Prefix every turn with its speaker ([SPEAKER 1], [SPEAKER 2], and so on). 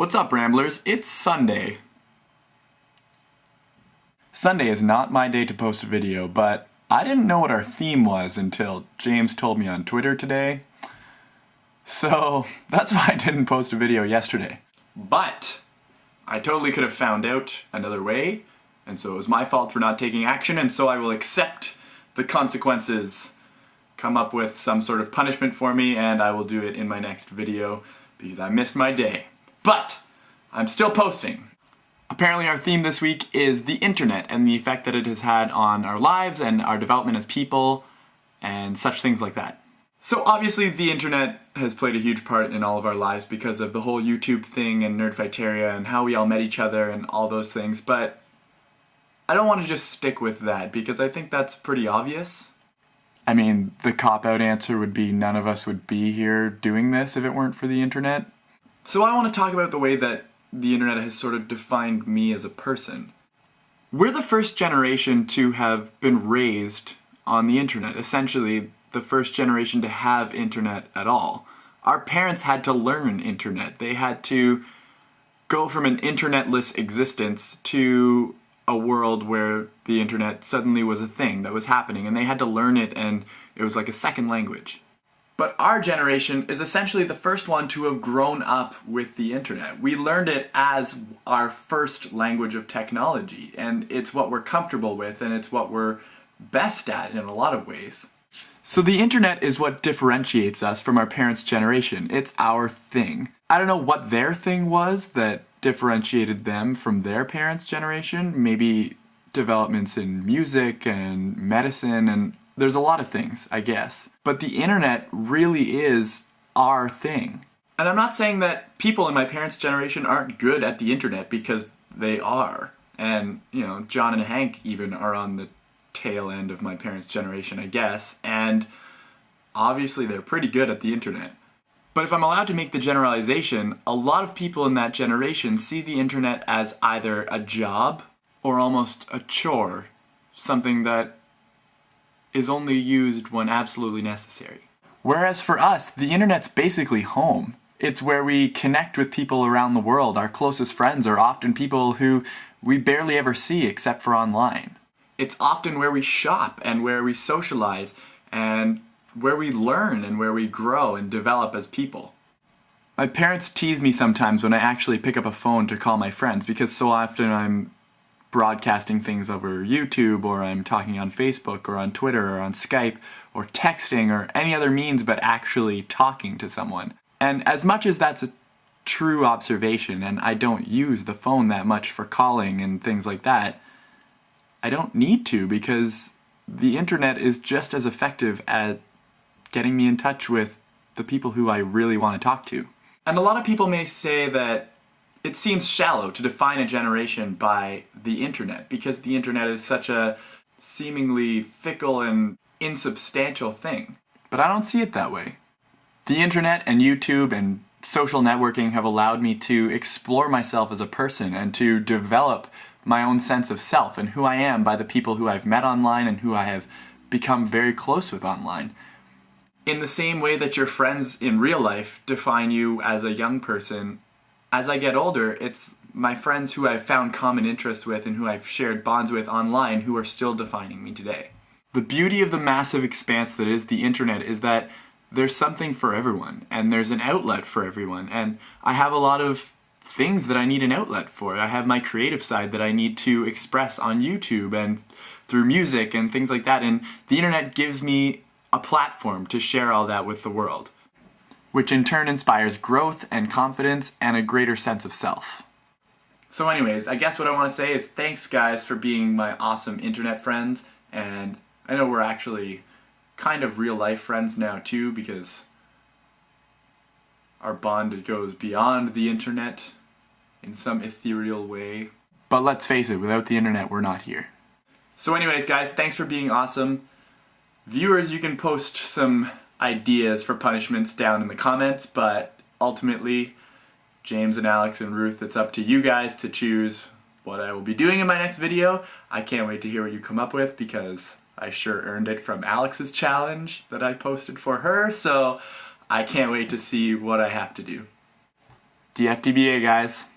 [SPEAKER 1] What's up, Ramblers? It's Sunday. Sunday is not my day to post a video, but I didn't know what our theme was until James told me on Twitter today. So that's why I didn't post a video yesterday. But I totally could have found out another way, and so it was my fault for not taking action, and so I will accept the consequences, come up with some sort of punishment for me, and I will do it in my next video because I missed my day. But I'm still posting. Apparently our theme this week is the internet and the effect that it has had on our lives and our development as people and such things like that. So obviously the internet has played a huge part in all of our lives because of the whole YouTube thing and Nerdfighteria and how we all met each other and all those things, but I don't want to just stick with that because I think that's pretty obvious. I mean, the cop-out answer would be none of us would be here doing this if it weren't for the internet. So I want to talk about the way that the internet has sort of defined me as a person. We're the first generation to have been raised on the internet, essentially the first generation to have internet at all. Our parents had to learn internet. They had to go from an internetless existence to a world where the internet suddenly was a thing that was happening, and they had to learn it, and it was like a second language. But our generation is essentially the first one to have grown up with the internet. We learned it as our first language of technology, and it's what we're comfortable with, and it's what we're best at in a lot of ways. So the internet is what differentiates us from our parents' generation. It's our thing. I don't know what their thing was that differentiated them from their parents' generation. Maybe developments in music and medicine, and there's a lot of things, I guess. But the internet really is our thing. And I'm not saying that people in my parents' generation aren't good at the internet, because they are. And, you know, John and Hank even are on the tail end of my parents' generation, I guess. And obviously they're pretty good at the internet. But if I'm allowed to make the generalization, a lot of people in that generation see the internet as either a job or almost a chore. Something that is only used when absolutely necessary. Whereas for us, the internet's basically home. It's where we connect with people around the world. Our closest friends are often people who we barely ever see except for online. It's often where we shop and where we socialize and where we learn and where we grow and develop as people. My parents tease me sometimes when I actually pick up a phone to call my friends because so often I'm broadcasting things over YouTube, or I'm talking on Facebook or on Twitter or on Skype or texting or any other means but actually talking to someone. And as much as that's a true observation, and I don't use the phone that much for calling and things like that, I don't need to, because the internet is just as effective at getting me in touch with the people who I really want to talk to. And a lot of people may say that it seems shallow to define a generation by the internet, because the internet is such a seemingly fickle and insubstantial thing. But I don't see it that way. The internet and YouTube and social networking have allowed me to explore myself as a person and to develop my own sense of self and who I am by the people who I've met online and who I have become very close with online. In the same way that your friends in real life define you as a young person, as I get older, it's my friends who I've found common interests with and who I've shared bonds with online who are still defining me today. The beauty of the massive expanse that is the internet is that there's something for everyone, and there's an outlet for everyone, and I have a lot of things that I need an outlet for. I have my creative side that I need to express on YouTube and through music and things like that, and the internet gives me a platform to share all that with the world, which in turn inspires growth and confidence and a greater sense of self. So anyways, I guess what I want to say is thanks guys for being my awesome internet friends, and I know we're actually kind of real life friends now too, because our bond goes beyond the internet in some ethereal way. But let's face it, without the internet we're not here. So anyways guys, thanks for being awesome. Viewers, you can post some ideas for punishments down in the comments, but ultimately, James and Alex and Ruth, it's up to you guys to choose what I will be doing in my next video. I can't wait to hear what you come up with, because I sure earned it from Alex's challenge that I posted for her, so I can't wait to see what I have to do. DFTBA, guys.